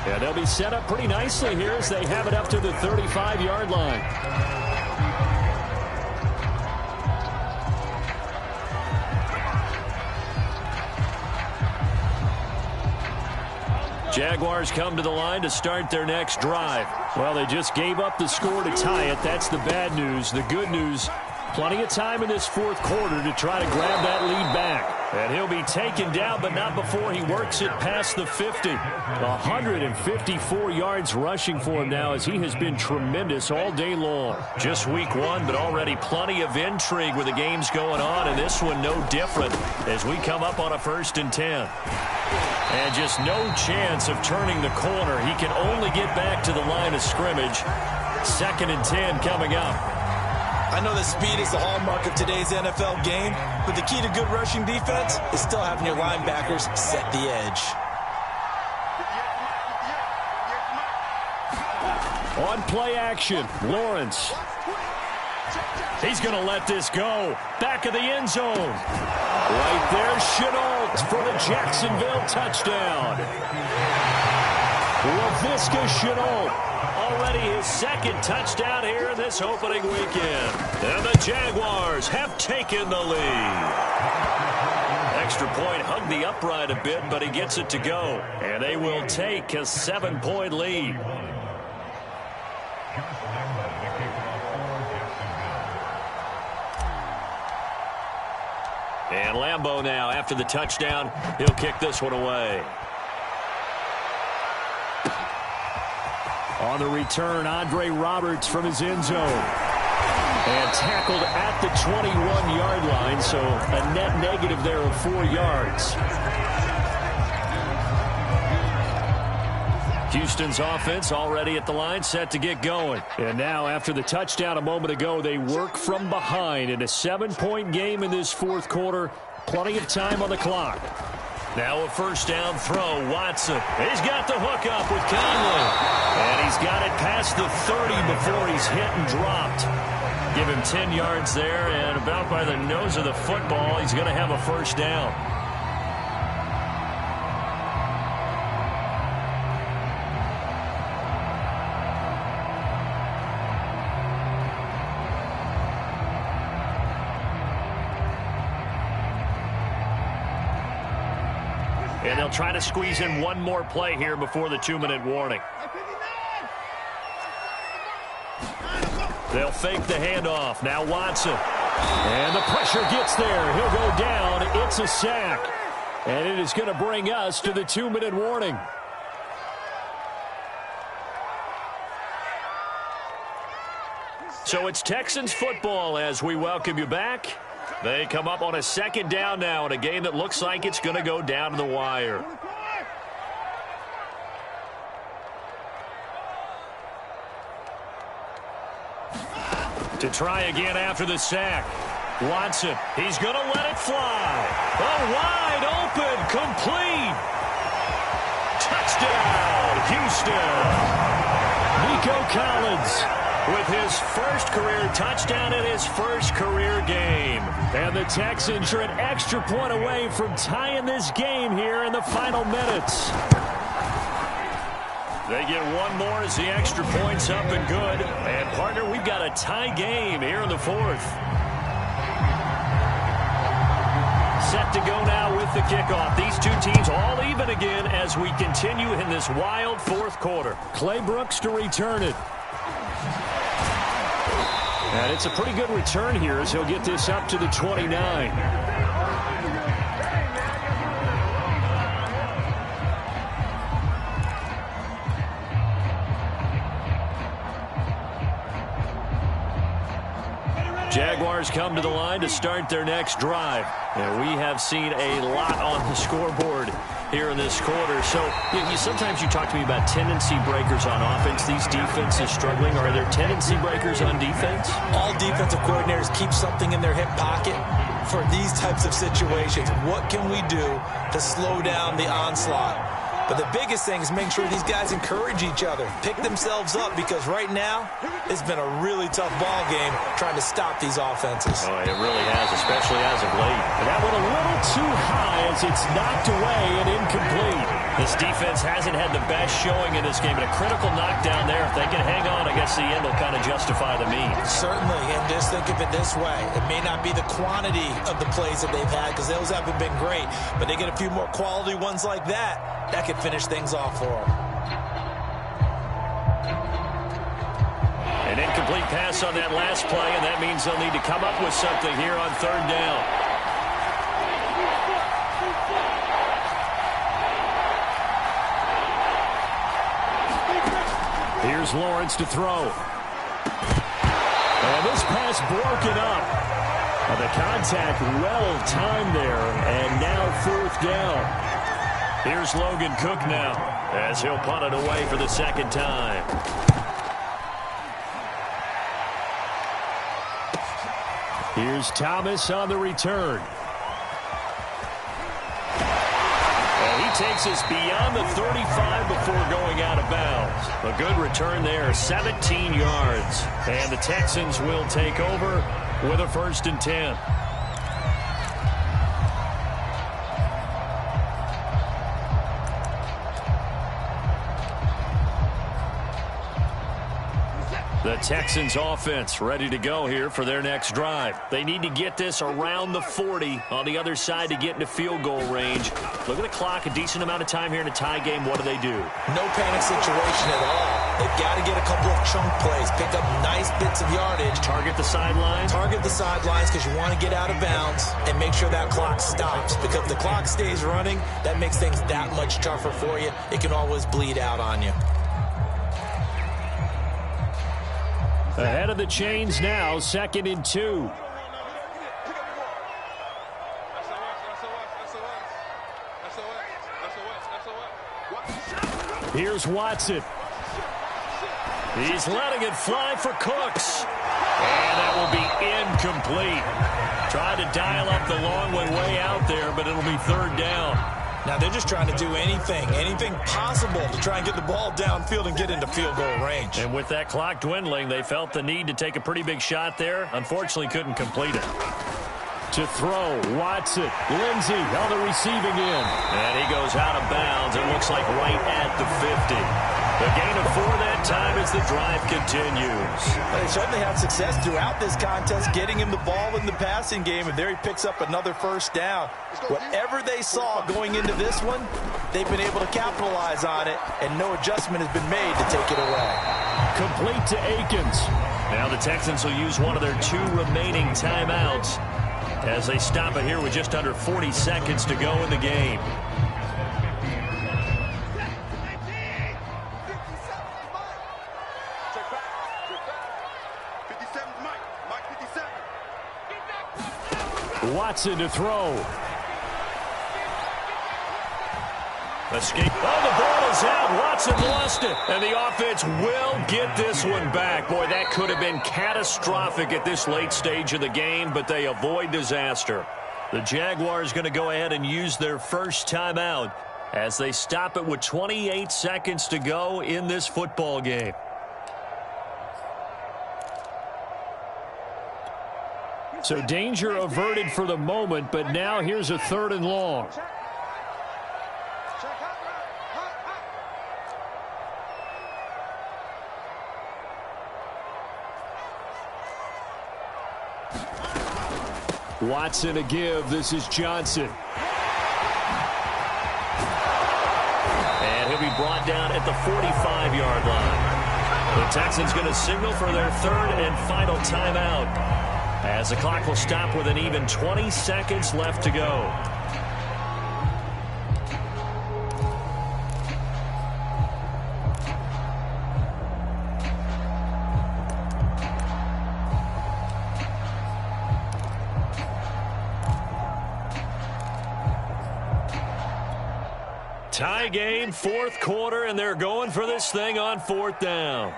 Yeah, they'll be set up pretty nicely here as they have it up to the 35-yard line. Jaguars come to the line to start their next drive. Well, they just gave up the score to tie it. That's the bad news. The good news, plenty of time in this fourth quarter to try to grab that lead back. And he'll be taken down, but not before he works it past the 50. 154 yards rushing for him now as he has been tremendous all day long. Just week 1, but already plenty of intrigue with the games going on, and this one no different as we come up on a 1st and 10. And just no chance of turning the corner. He can only get back to the line of scrimmage. 2nd and 10 coming up. I know that speed is the hallmark of today's NFL game, but the key to good rushing defense is still having your linebackers set the edge. On play action, Lawrence. He's going to let this go. Back of the end zone. Right there, Chenault for the Jacksonville touchdown. Laviska Chenault. Already his 2nd touchdown here in this opening weekend. And the Jaguars have taken the lead. Extra point hugged the upright a bit, but he gets it to go. And they will take a 7-point lead. And Lambeau now, after the touchdown, he'll kick this one away. On the return, Andre Roberts from his end zone. And tackled at the 21-yard line, so a net negative there of 4 yards. Houston's offense already at the line, set to get going. And now, after the touchdown a moment ago, they work from behind in a 7-point game in this fourth quarter. Plenty of time on the clock. Now a first down throw. Watson. He's got the hook up with Conley. And he's got it past the 30 before he's hit and dropped. Give him 10 yards there, and about by the nose of the football, he's going to have a first down. And they'll try to squeeze in one more play here before the 2-minute warning. They'll fake the handoff. Now Watson. And the pressure gets there. He'll go down. It's a sack. And it is going to bring us to the 2-minute warning. So it's Texans football as we welcome you back. They come up on a second down now in a game that looks like it's going to go down to the wire. To try again after the sack. Watson, he's going to let it fly. Oh, wide open, complete. Touchdown, Houston. Nico Collins with his first career touchdown in his first career game. And the Texans are an extra point away from tying this game here in the final minutes. They get one more as the extra point's up and good. And, partner, we've got a tie game here in the fourth. Set to go now with the kickoff. These two teams all even again as we continue in this wild fourth quarter. Clay Brooks to return it. And it's a pretty good return here as he'll get this up to the 29. Jaguars come to the line to start their next drive. And we have seen a lot on the scoreboard here in this quarter. So sometimes you talk to me about tendency breakers on offense. These defenses struggling. Are there tendency breakers on defense? All defensive coordinators keep something in their hip pocket for these types of situations. What can we do to slow down the onslaught? But the biggest thing is making sure these guys encourage each other, pick themselves up, because right now it's been a really tough ball game trying to stop these offenses. Oh, it really has, especially as of late. And that went a little too high as it's knocked away and incomplete. This defense hasn't had the best showing in this game, but a critical knockdown there. If they can hang on, I guess the end will kind of justify the means. Certainly, and just think of it this way. It may not be the quantity of the plays that they've had, because those haven't been great, but they get a few more quality ones like that. That could finish things off for them. An incomplete pass on that last play, and that means they'll need to come up with something here on third down. Here's Lawrence to throw. And this pass broken up. And the contact well timed there, and now fourth down. Here's Logan Cook now as he'll punt it away for the second time. Here's Thomas on the return. And he takes us beyond the 35 before going out of bounds. A good return there, 17 yards. And the Texans will take over with a 1st and 10. The Texans offense ready to go here for their next drive. They need to get this around the 40 on the other side to get into field goal range. Look at the clock, a decent amount of time here in a tie game. What do? No panic situation at all. They've got to get a couple of chunk plays, pick up nice bits of yardage. Target the sidelines. Target the sidelines because you want to get out of bounds and make sure that clock stops. Because if the clock stays running, that makes things that much tougher for you. It can always bleed out on you. Ahead of the chains now, 2nd and 2. Here's Watson. He's letting it fly for Cooks. And that will be incomplete. Tried to dial up the long way out there, but it'll be 3rd down. Now they're just trying to do anything possible to try and get the ball downfield and get into field goal range. And with that clock dwindling, they felt the need to take a pretty big shot there. Unfortunately, couldn't complete it. To throw, Watson. Lindsey on the receiving end. And he goes out of bounds. It looks like right at the 50. The gain of 4 that time as the drive continues. They certainly had success throughout this contest, getting him the ball in the passing game, and there he picks up another 1st down. Whatever they saw going into this one, they've been able to capitalize on it, and no adjustment has been made to take it away. Complete to Akins. Now the Texans will use one of their 2 remaining timeouts as they stop it here with just under 40 seconds to go in the game. Watson to throw. Escape. Oh, the ball is out. Watson lost it. And the offense will get this one back. Boy, that could have been catastrophic at this late stage of the game, but they avoid disaster. The Jaguars going to go ahead and use their first timeout as they stop it with 28 seconds to go in this football game. So danger averted for the moment, but now here's a 3rd and long. Watson a give. This is Johnson. And he'll be brought down at the 45-yard line. The Texans going to signal for their 3rd and final timeout, as the clock will stop with an even 20 seconds left to go. Tie game, 4th quarter, and they're going for this thing on 4th down.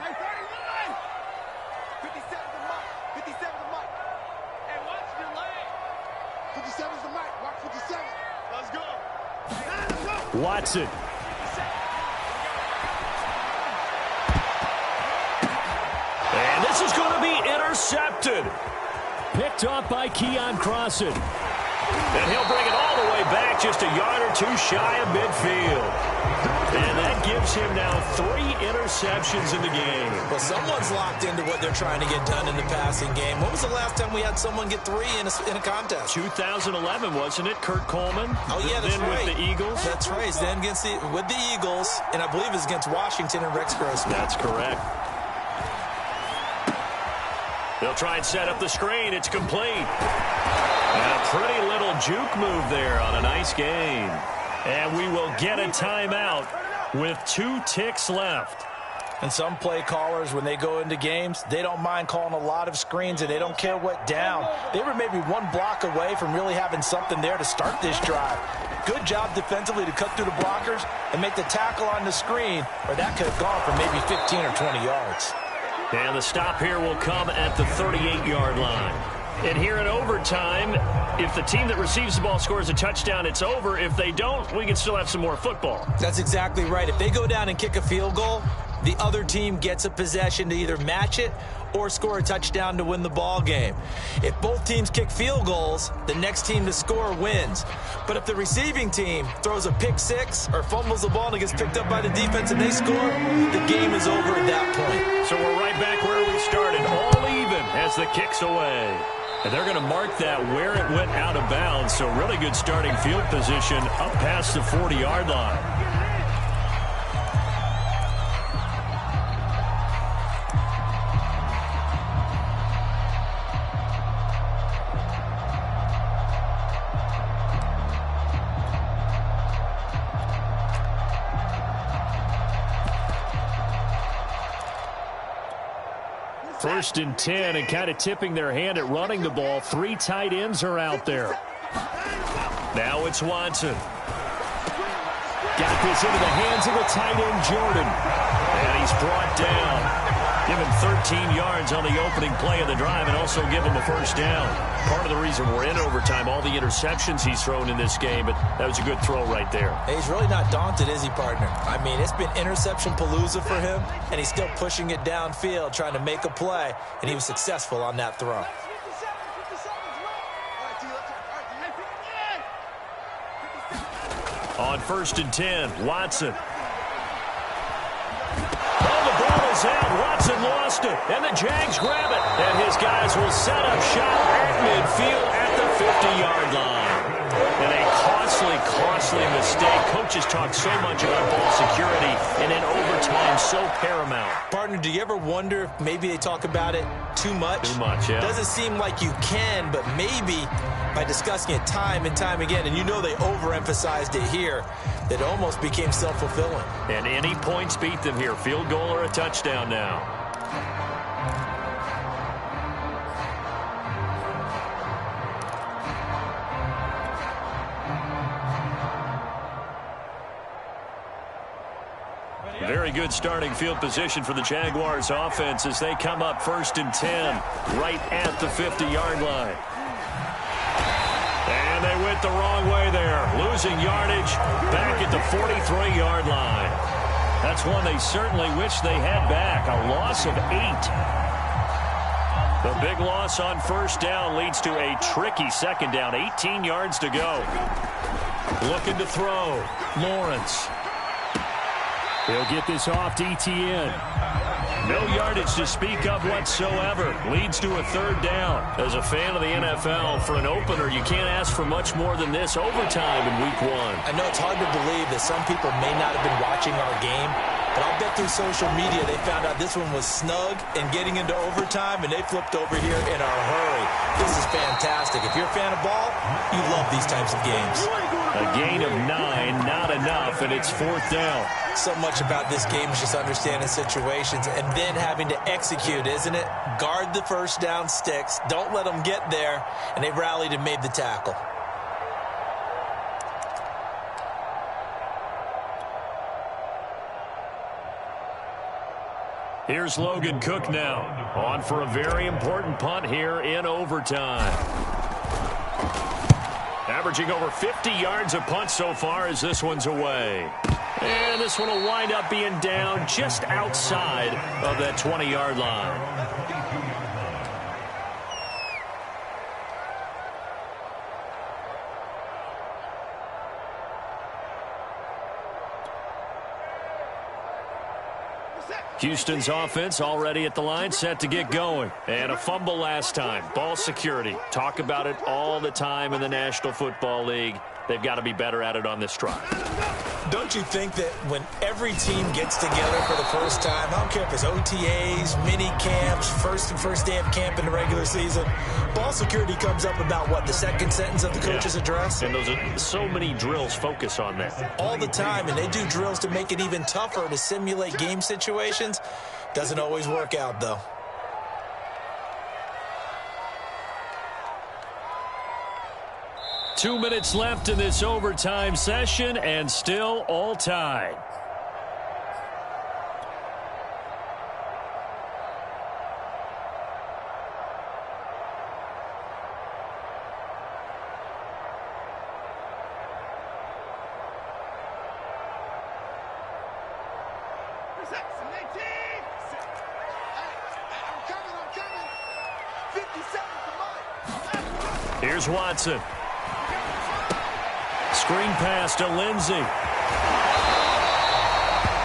57's the mic. Mark 57. Let's go. Watson. And this is going to be intercepted. Picked off by Keon Crossan. And he'll bring it all the way back, just a yard or 2 shy of midfield. And that gives him now 3 interceptions in the game. Well, someone's locked into what they're trying to get done in the passing game. When was the last time we had someone get 3 in a contest? 2011, wasn't it? Kurt Coleman. Oh, yeah, that's then right. With the Eagles. That's right. Then with the Eagles, and I believe it's against Washington and Rex Grossman. That's correct. They'll try and set up the screen. It's complete. And a pretty little juke move there on a nice game. And we will get a timeout with 2 ticks left. And some play callers, when they go into games, they don't mind calling a lot of screens, and they don't care what down. They were maybe 1 block away from really having something there to start this drive. Good job defensively to cut through the blockers and make the tackle on the screen, or that could have gone for maybe 15 or 20 yards. And the stop here will come at the 38-yard line. And here in overtime, if the team that receives the ball scores a touchdown, it's over. If they don't, we can still have some more football. That's exactly right. If they go down and kick a field goal, the other team gets a possession to either match it or score a touchdown to win the ball game. If both teams kick field goals, the next team to score wins. But if the receiving team throws a pick 6 or fumbles the ball and it gets picked up by the defense and they score, the game is over at that point. So we're right back where we started, all even as the kick's away. And they're going to mark that where it went out of bounds. So really good starting field position up past the 40-yard line. First and 10, and kind of tipping their hand at running the ball. 3 tight ends are out there. Now it's Watson. Got this into the hands of the tight end, Jordan. And he's brought down. Give him 13 yards on the opening play of the drive and also give him a first down. Part of the reason we're in overtime, all the interceptions he's thrown in this game, but that was a good throw right there. Hey, he's really not daunted, is he, partner? I mean, it's been interception palooza for him, and he's still pushing it downfield, trying to make a play, and he was successful on that throw. On first and 10, Watson. Oh, the ball is out. Watson lost it, and the Jags grab it. And his guys will set up shop at midfield at the 50-yard line. And a costly mistake. Coaches talk so much about ball security, and in overtime, so paramount. Partner, do you ever wonder if maybe they talk about it too much? Too much, yeah. Doesn't seem like you can, but maybe by discussing it time and time again, and you know they overemphasized it here, that almost became self-fulfilling. And any points beat them here. Field goal or a touchdown now. Very good starting field position for the Jaguars offense as they come up first and 10 right at the 50-yard line. And they went the wrong way there. Losing yardage back at the 43-yard line. That's one they certainly wish they had back. A loss of 8. The big loss on first down leads to a tricky second down. 18 yards to go. Looking to throw. Lawrence. He'll get this off to ETN. No yardage to speak of whatsoever. Leads to a third down. As a fan of the NFL, for an opener, you can't ask for much more than this. Overtime in week 1. I know it's hard to believe that some people may not have been watching our game, but I'll bet through social media they found out this one was snug and getting into overtime, and they flipped over here in a hurry. This is fantastic. If you're a fan of ball, you love these types of games. A gain of 9, not enough, and it's 4th down. So much about this game is just understanding situations and then having to execute, isn't it? Guard the first down sticks. Don't let them get there. And they rallied and made the tackle. Here's Logan Cook now. On for a very important punt here in overtime. Averaging over 50 yards a punt so far as this one's away. And this one will wind up being down just outside of that 20-yard line. Houston's offense already at the line, set to get going. And a fumble last time. Ball security. Talk about it all the time in the National Football League. They've got to be better at it on this drive. Don't you think that when every team gets together for the first time, I don't care if it's OTAs, mini camps, first day of camp in the regular season, ball security comes up about, what, the second sentence of the coach's address? And those are so many drills focus on that. All the time, and they do drills to make it even tougher to simulate game situations. Doesn't always work out, though. Two minutes left in this overtime session, and still all tied. Here's Watson. Screen pass to Lindsey.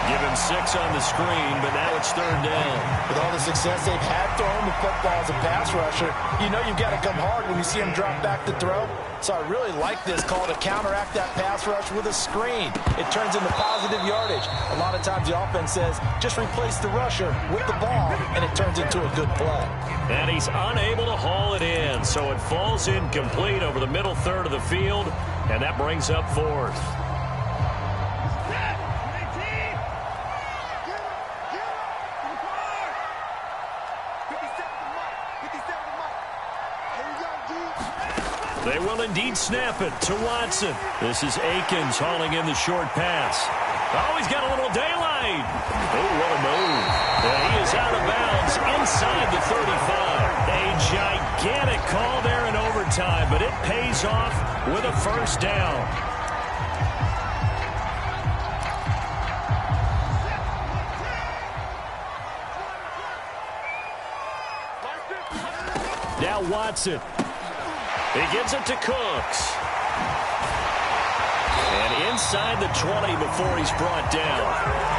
Give him 6 on the screen, but now it's third down. With all the success they've had throwing the football as a pass rusher, you know you've got to come hard when you see him drop back to throw. So I really like this call to counteract that pass rush with a screen. It turns into positive yardage. A lot of times the offense says, just replace the rusher with the ball, and it turns into a good play. And he's unable to haul it in, so it falls incomplete over the middle third of the field, and that brings up 4th. They will indeed snap it to Watson. This is Akins hauling in the short pass. Oh, he's got a little daylight. Oh, what a move. And he is out of bounds inside the 35. A gigantic call there in overtime, but it pays off with a first down. Now Watson. He gives it to Cooks. And inside the 20 before he's brought down.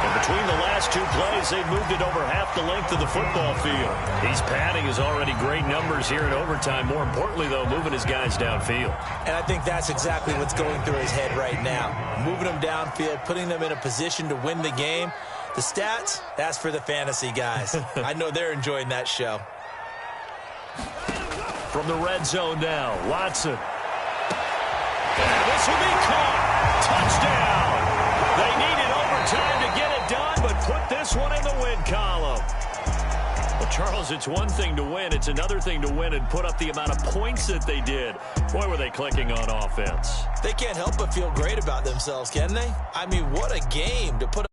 And between the last two plays, they've moved it over half the length of the football field. He's padding his already great numbers here in overtime. More importantly, though, moving his guys downfield. And I think that's exactly what's going through his head right now. Moving them downfield, putting them in a position to win the game. The stats, that's for the fantasy guys. I know they're enjoying that show. From the red zone now, Watson. And this will be caught. Touchdown. They needed overtime to get it done, but put this one in the win column. Well, Charles, it's one thing to win. It's another thing to win and put up the amount of points that they did. Boy, were they clicking on offense. They can't help but feel great about themselves, can they? I mean, what a game to put